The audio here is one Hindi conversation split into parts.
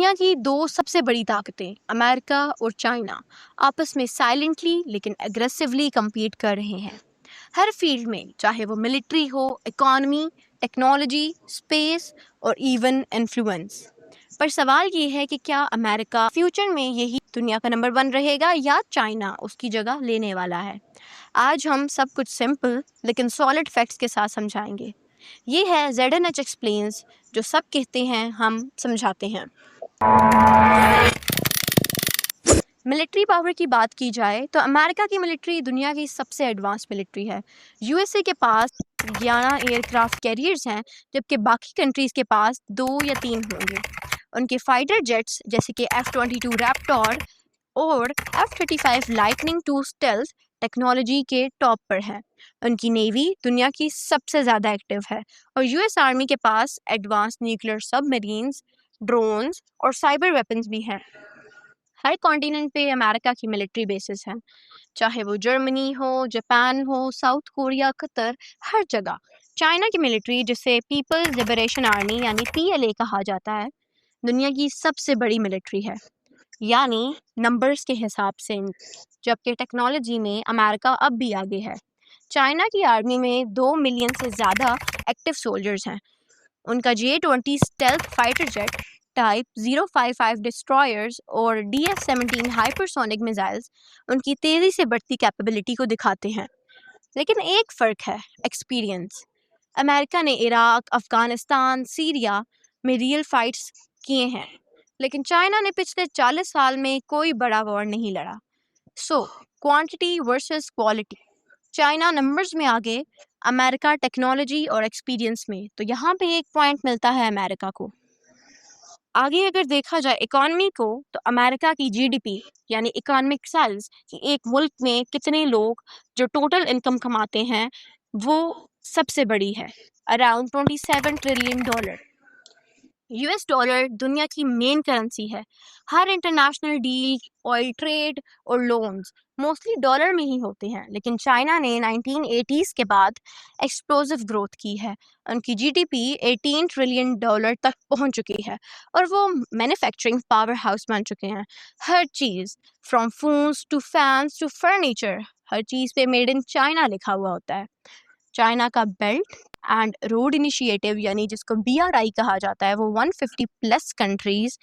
दुनिया की दो सबसे बड़ी ताकतें अमेरिका और चाइना आपस में साइलेंटली लेकिन एग्रेसिवली compete कर रहे हैं हर फील्ड में, चाहे वो मिलिट्री हो, इकोनॉमी, टेक्नोलॉजी, स्पेस और इवन इन्फ्लुएंस। पर सवाल ये है कि क्या अमेरिका फ्यूचर में यही दुनिया का नंबर 1 रहेगा या चाइना उसकी जगह लेने वाला है। आज हम सब कुछ सिंपल लेकिन सॉलिड फैक्ट्स के साथ समझाएंगे। ये है ZNH एक्सप्लेन्स, जो सब कहते हैं हम समझाते हैं। मिलिट्री पावर की बात की जाए तो अमेरिका की मिलिट्री दुनिया की सबसे एडवांस मिलिट्री है। यूएसए के पास 11 एयरक्राफ्ट कैरियर्स हैं, जबकि बाकी कंट्रीज़ के पास 2 या 3 होंगे। उनके फाइटर जेट्स जैसे कि F-22 रैप्टोर और F-35 lightning II stealth technology के टॉप पर है। उनकी नेवी दुनिया की सबसे ज़्यादा एक्टिव है और यूएस आर्मी के पास एडवांस न्यूक्लियर सबमरीन्स, ड्रोन्स और साइबर वेपन्स भी हैं। हर कॉन्टिनेंट पे अमेरिका की मिलिट्री बेसिस हैं, चाहे वो जर्मनी हो, जापान हो, साउथ कोरिया, कतर, हर जगह। चाइना की मिलिट्री, जिसे पीपल्स लिबरेशन आर्मी यानी PLA कहा जाता है, दुनिया की सबसे बड़ी मिलिट्री है, यानी नंबर्स के हिसाब से। जबकि टेक्नोलॉजी में अमेरिका अब भी आगे है। चाइना की आर्मी में 2 मिलियन से ज़्यादा एक्टिव सोल्जर्स हैं। उनका J-20 stealth fighter jet, type 055 destroyers और DF-17 हाइपरसोनिक मिसाइल्स उनकी तेज़ी से बढ़ती कैपेबिलिटी को दिखाते हैं। लेकिन एक फ़र्क है, एक्सपीरियंस। अमेरिका ने इराक, अफ़गानिस्तान, सीरिया में रियल फाइट्स किए हैं, लेकिन चाइना ने पिछले 40 साल में कोई बड़ा वॉर नहीं लड़ा। So quantity versus quality, China numbers में आगे, अमेरिका टेक्नोलॉजी और एक्सपीरियंस में। तो यहाँ पे एक पॉइंट मिलता है अमेरिका को। आगे अगर देखा जाए इकॉनमी को, तो अमेरिका की GDP यानी इकोनॉमिक साइज कि एक मुल्क में कितने लोग जो टोटल इनकम कमाते हैं, वो सबसे बड़ी है, अराउंड $27 ट्रिलियन। US डॉलर दुनिया की मेन करेंसी है। हर इंटरनेशनल डील, ऑयल ट्रेड और लोन्स मोस्टली डॉलर में ही होते हैं। लेकिन चाइना ने 1980s के बाद एक्सप्लोसिव ग्रोथ की है। उनकी GDP $18 ट्रिलियन तक पहुंच चुकी है और वो मैन्युफैक्चरिंग पावर हाउस बन चुके हैं। हर चीज़, from phones to fans to furniture, हर चीज़ पे मेड इन चाइना लिखा हुआ होता है। चाइना का बेल्ट एंड रोड इनिशिएटिव यानी जिसको BRI कहा जाता है, वो 150 प्लस कंट्रीज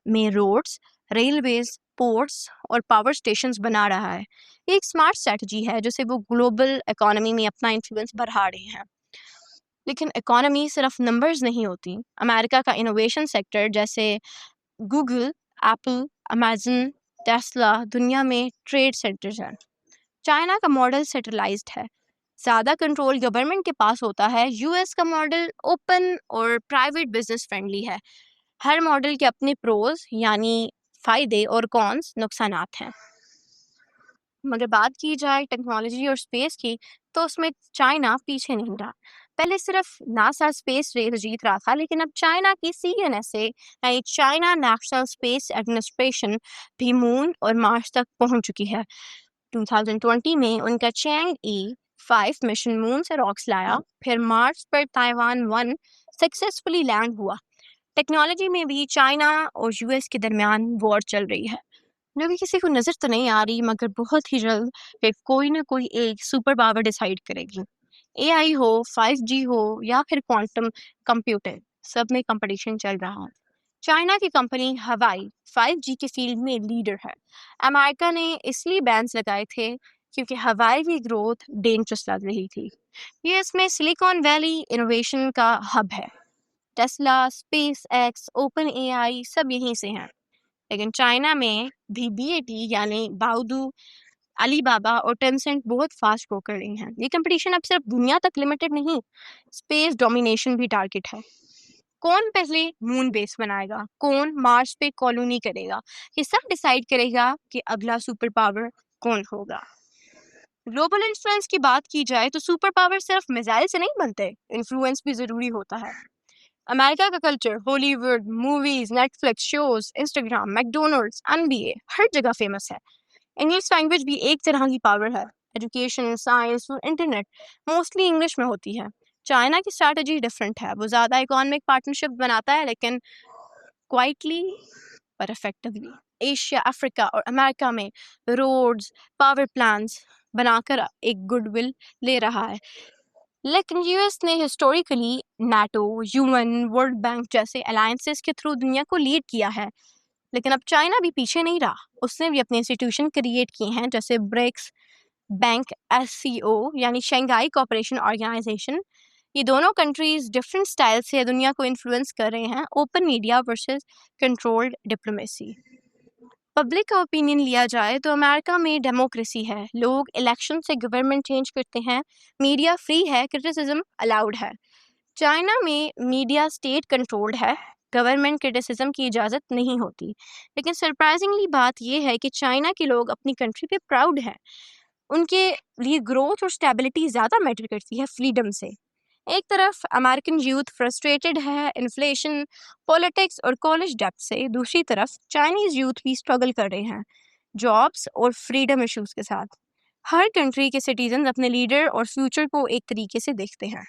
में रोड्स, रेलवेज, पोर्ट्स और पावर स्टेशंस बना रहा है। ये एक स्मार्ट स्ट्रेटजी है जिससे वो ग्लोबल इकोनॉमी में अपना इन्फ्लुएंस बढ़ा रहे हैं। लेकिन इकोनॉमी सिर्फ नंबर्स नहीं होती। अमेरिका का इनोवेशन सेक्टर जैसे गूगल, एप्पल, अमेजन, टेस्ला दुनिया में ट्रेड सेंटर्स हैं। चाइना का मॉडल सेंट्रलाइज्ड है, ज़्यादा कंट्रोल गवर्नमेंट के पास होता है। यूएस का मॉडल ओपन और प्राइवेट बिजनेस फ्रेंडली है। हर मॉडल के अपने प्रोज यानी फ़ायदे और कॉन्स, नुकसानात हैं। मगर बात की जाए टेक्नोलॉजी और स्पेस की, तो उसमें चाइना पीछे नहीं रहा। पहले सिर्फ नासा स्पेस रेस जीत रहा था, लेकिन अब चाइना की CNSA यानी चाइना नेशनल स्पेस एडमिनिस्ट्रेशन भी मून और मार्स तक पहुंच चुकी है। 2020 में उनका Chang'e 5 मिशन मून से रॉक्स लाया, फिर मार्स पर ताइवान 1 सक्सेसफुली लैंड हुआ। टेक्नोलॉजी में भी चाइना और US के दरमियान वॉर चल रही है, जो कि किसी को नज़र तो नहीं आ रही, मगर बहुत ही जल्द फिर कोई ना कोई एक सुपर पावर डिसाइड करेगी। AI हो, 5G हो या फिर क्वांटम कंप्यूटर, सब में कंपटीशन चल रहा है। चाइना की कंपनी हवाई 5G के फील्ड में लीडर है। अमेरिका ने इसलिए बैन्स लगाए थे क्योंकि हवाई की ग्रोथ डेंजरस लग रही थी। ये इसमें सिलिकॉन वैली इनोवेशन का हब है। टेस्ला, SpaceX, OpenAI सब यहीं से हैं। लेकिन चाइना में भी BAT यानी बाओदू, अलीबाबा और टेंसेंट बहुत फास्ट ग्रो कर रही हैं। ये कंपटीशन अब सिर्फ दुनिया तक लिमिटेड नहीं, स्पेस डोमिनेशन भी टारगेट है। कौन पहले मून बेस बनाएगा, कौन मार्स पे कॉलोनी करेगा, ये सब डिसाइड करेगा कि अगला सुपर पावर कौन होगा। ग्लोबल इन्फ्लुएंस की बात की जाए तो सुपर पावर सिर्फ मिसाइल से नहीं बनते, इन्फ्लुएंस भी ज़रूरी होता है। अमेरिका का culture Hollywood, movies, Netflix shows, Instagram, McDonald's, NBA हर जगह फेमस है। इंग्लिश लैंग्वेज भी एक तरह की पावर है। एजुकेशन, साइंस और इंटरनेट मोस्टली इंग्लिश में होती है। चाइना की स्ट्रैटेजी डिफरेंट है, वो ज़्यादा इकोनॉमिक पार्टनरशिप बनाता है, लेकिन क्वाइटली पर इफेक्टिवली। एशिया, अफ्रीका और अमेरिका में रोड्स, पावर प्लांट्स बनाकर एक गुडविल ले रहा है। लेकिन यूएस ने historically NATO, UN, world bank जैसे अलायंसेस के थ्रू दुनिया को लीड किया है। लेकिन अब चाइना भी पीछे नहीं रहा, उसने भी अपने इंस्टीट्यूशन क्रिएट किए हैं, जैसे ब्रिक्स बैंक, एससीओ यानी शंघाई कोऑपरेशन ऑर्गेनाइजेशन। ये दोनों कंट्रीज डिफरेंट स्टाइल से दुनिया को इन्फ्लुएंस कर रहे हैं। Open media versus controlled diplomacy. Public का ओपिनियन लिया जाए तो अमेरिका में डेमोक्रेसी है, लोग इलेक्शन से गवर्नमेंट चेंज करते हैं, मीडिया फ्री है, क्रिटिसिज्म अलाउड है। चाइना में मीडिया स्टेट कंट्रोल्ड है, गवर्नमेंट क्रिटिसिज्म की इजाज़त नहीं होती। लेकिन सरप्राइजिंगली बात यह है कि चाइना के लोग अपनी कंट्री पे प्राउड हैं, उनके लिए ग्रोथ और स्टेबिलिटी ज़्यादा मैटर करती है फ्रीडम से। एक तरफ अमेरिकन यूथ फ्रस्ट्रेटेड है इन्फ्लेशन, पॉलिटिक्स और कॉलेज डेब्ट से, दूसरी तरफ चाइनीज़ यूथ भी स्ट्रगल कर रहे हैं जॉब्स और फ्रीडम इश्यूज के साथ। हर कंट्री के सिटीजन अपने लीडर और फ्यूचर को एक तरीके से देखते हैं।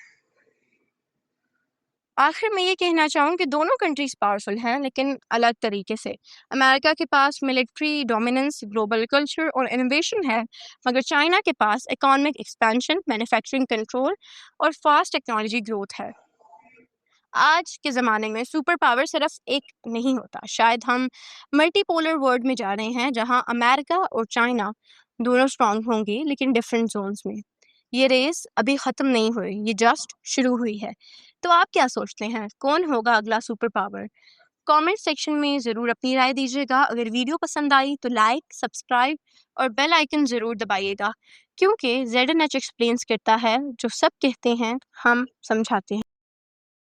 आखिर में ये कहना चाहूँ कि दोनों कंट्रीज पावरफुल हैं, लेकिन अलग तरीके से। अमेरिका के पास मिलिट्री डोमिनेंस, ग्लोबल कल्चर और इनोवेशन है, मगर चाइना के पास इकोनॉमिक एक्सपेंशन, मैन्युफैक्चरिंग कंट्रोल और फास्ट टेक्नोलॉजी ग्रोथ है। आज के ज़माने में सुपर पावर सिर्फ एक नहीं होता, शायद हम मल्टीपोलर वर्ल्ड में जा रहे हैं, जहां अमेरिका और चाइना दोनों स्ट्रांग होंगे, लेकिन डिफरेंट जोन्स में। ये रेस अभी ख़त्म नहीं हुई, ये जस्ट शुरू हुई है। तो आप क्या सोचते हैं, कौन होगा अगला सुपर पावर? कमेंट सेक्शन में ज़रूर अपनी राय दीजिएगा। अगर वीडियो पसंद आई तो लाइक, सब्सक्राइब और बेल आइकन ज़रूर दबाइएगा, क्योंकि ZNH एक्सप्लेन्स करता है, जो सब कहते हैं हम समझाते हैं।